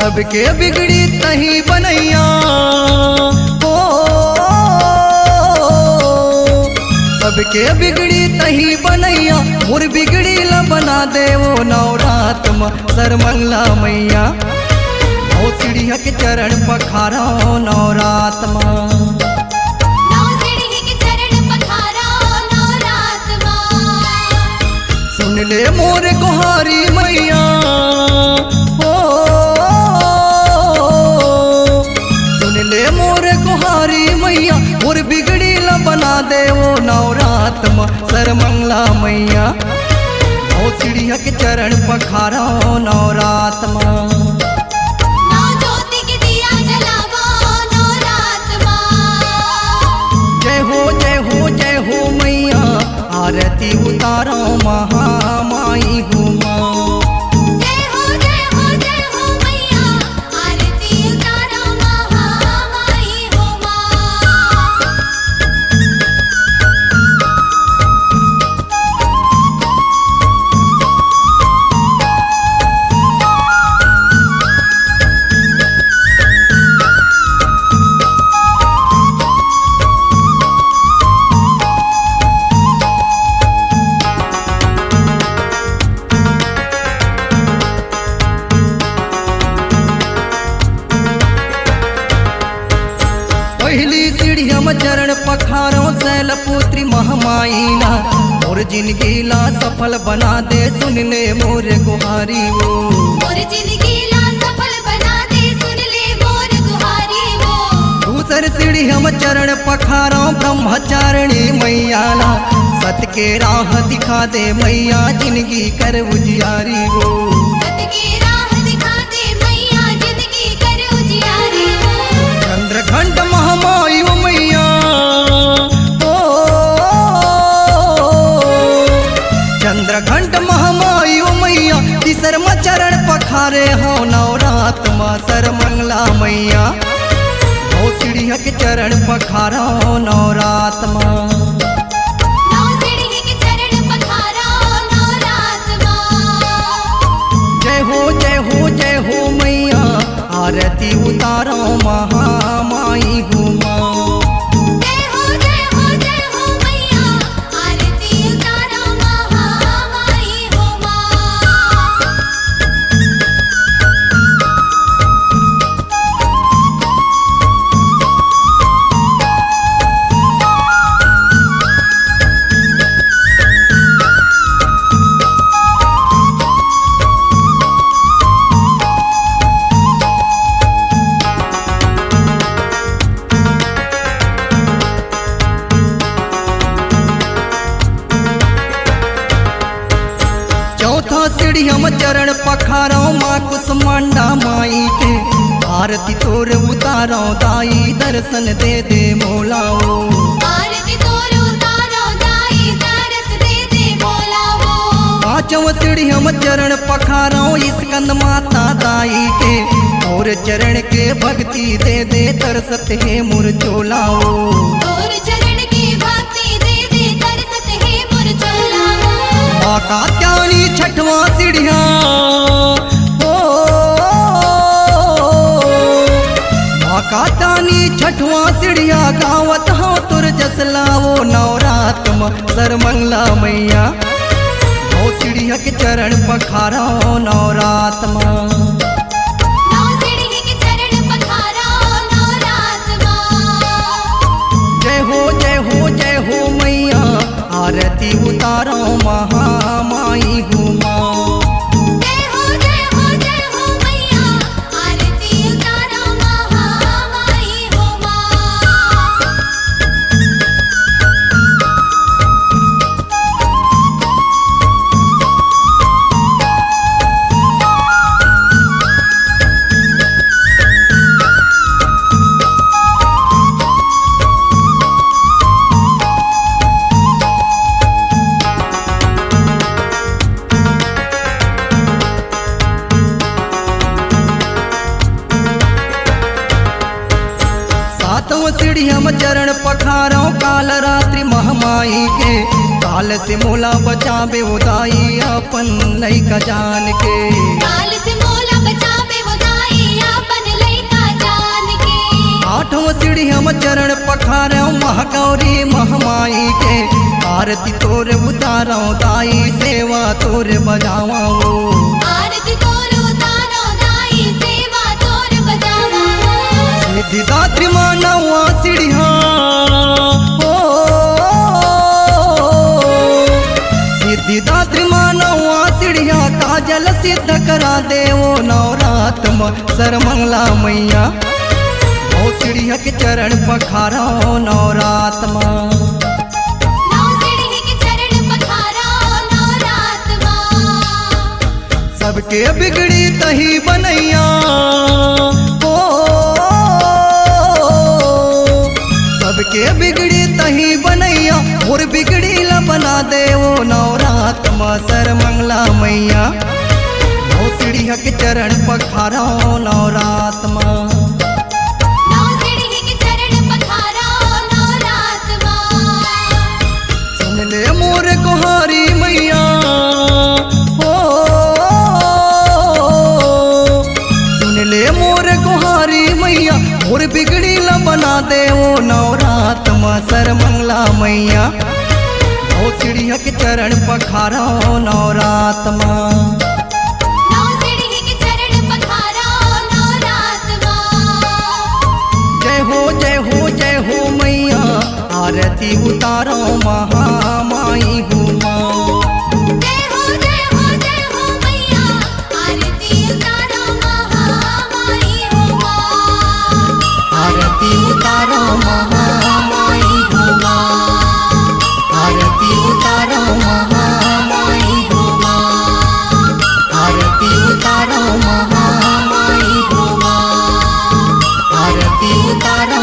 सबके बिगड़ी तही बनैया हो, सबके बिगड़ी तही बनैया मोर बिगड़ी ला बना दे वो नवरात में सरमंगला मैया ओ सीढ़िया के चरण पखारा नवरात में। सुन ले मोर गुहारी मैया हो, सुन ले मोर गुहारी मैया मोर बिगड़ी ला बना दे वो नवरात में सरमंगला मैया ओ सीढ़िया के चरण पखारा नवरात में। जय हो जय हो जय हो मैया आरती उतारो महामाई हूँ माँ। जय हो मैया आरती उतारो महामाई हो माँ। पहली सीढ़िया में चरण पखारो शैलपुत्री महामाईना मोर जिंदगी ला सफल बना दे सुन ले मोर गुहारी वो। मोर जिंदगी ला सफल बना दे सुन ले मोर गुहारी वो। दूसर सीढ़िया में चरण पखारो ब्रह्मचारिणी मैया ला सत के राह दिखा दे मैया जिंदगी कर उजियारी वो। सत की राह दिखा दे मैया जिंदगी कर उजियारी वो। चंद्रघंट महामाई वो मैया ओ, चंद्रघंट महामाई वो मैया तीसर में चरण पखारे हो नवरात में सरमंगला मैया ओ सीढ़िया के चरण पखारा नवरात में। नौ सीढ़ी के चरण पखारा नवरात माँ। जय हो जय हो जय हो मैया आरती उतारो महामाई हूँ माँ। जय हो मैया आरती उतारो महामाई हो माँ। चौथा सीढ़िया में चरण पखारो माँ कुसमांडा माई के आरती तोर उतारो दाई दर्शन दे दे मोलाओ। आरती तोर उतारो दाई दरस दे दे बोलावो। पांचवा सीढ़िया में चरण पखारो स्कंद माता दाई के और चरण के भक्ति दे दे तरसत है मुर चोलाओ। तोर चरण की भक्ति दे दे तरसत है मुर चोलावो। माँ कात्यायनी छठवा सीढ़िया ओ, माँ कात्यायनी छठवा सीढ़िया गावत हो तुर जसलाओ नवरात में सरमंगला मैया ओ सीढ़िया के चरण पखारा नवरात में। नौ सीढ़ी के चरण पखारा नवरात माँ। जय हो जय हो मैया आरती उतारो महामाई हूँ माँ। जय हो मैया आरती उतारो महामाई हो माँ। सीढ़िया में चरण पखारो काल रात्रि महामाई के काल से मोला बचावे उदाई अपन लइका जान के। काल से मोला बचावे वो दाई पाँचों सीढ़ी हम चरण पखारे महागौरी महामाई के आरती तोर उतारो दाई सेवा तोर बजावा आरती तोर उतारो दाई सेवा तोर बजावा सिद्धिदात्री मानवा सीढ़िया सिद्धिदात्री मानवा सीढ़िया काजल सिद्ध करा देवो नवरात सरमंगला मैया ओ सीढ़िया के चरण पखारो नवरात नौ सीढ़ी के चरण पखारो नवरात माँ सबके बिगड़ी तही बनैया ओ सबके बिगड़ी तही बनैया और बिगड़ी ला बना दे वो नवरात सरमंगला मैया ओ सीढ़िया के चरण पखारो नवरात नौ सीढ़ी के चरण पखारो नवरात माँ सुन ले मोर कुहारी मैया हो सुन ले मोर कुहारी मैया और बिगड़ी ला बना दे वो नवरात सरमंगला मैया ओ सीढ़िया के चरण पखारो नवरात नौ सीढ़ी के चरण पखारो नवरात माँ जय हो मैया आरती उतारो महामाई हूँ माँ जय हो मैया आरती उतारो महामाई हो माँ आरती उतारो महामाई हूँ माँ आरती उतारो महामाई हूँ माँ आरती उतारो महामाई हूँ माँ आरती उतारो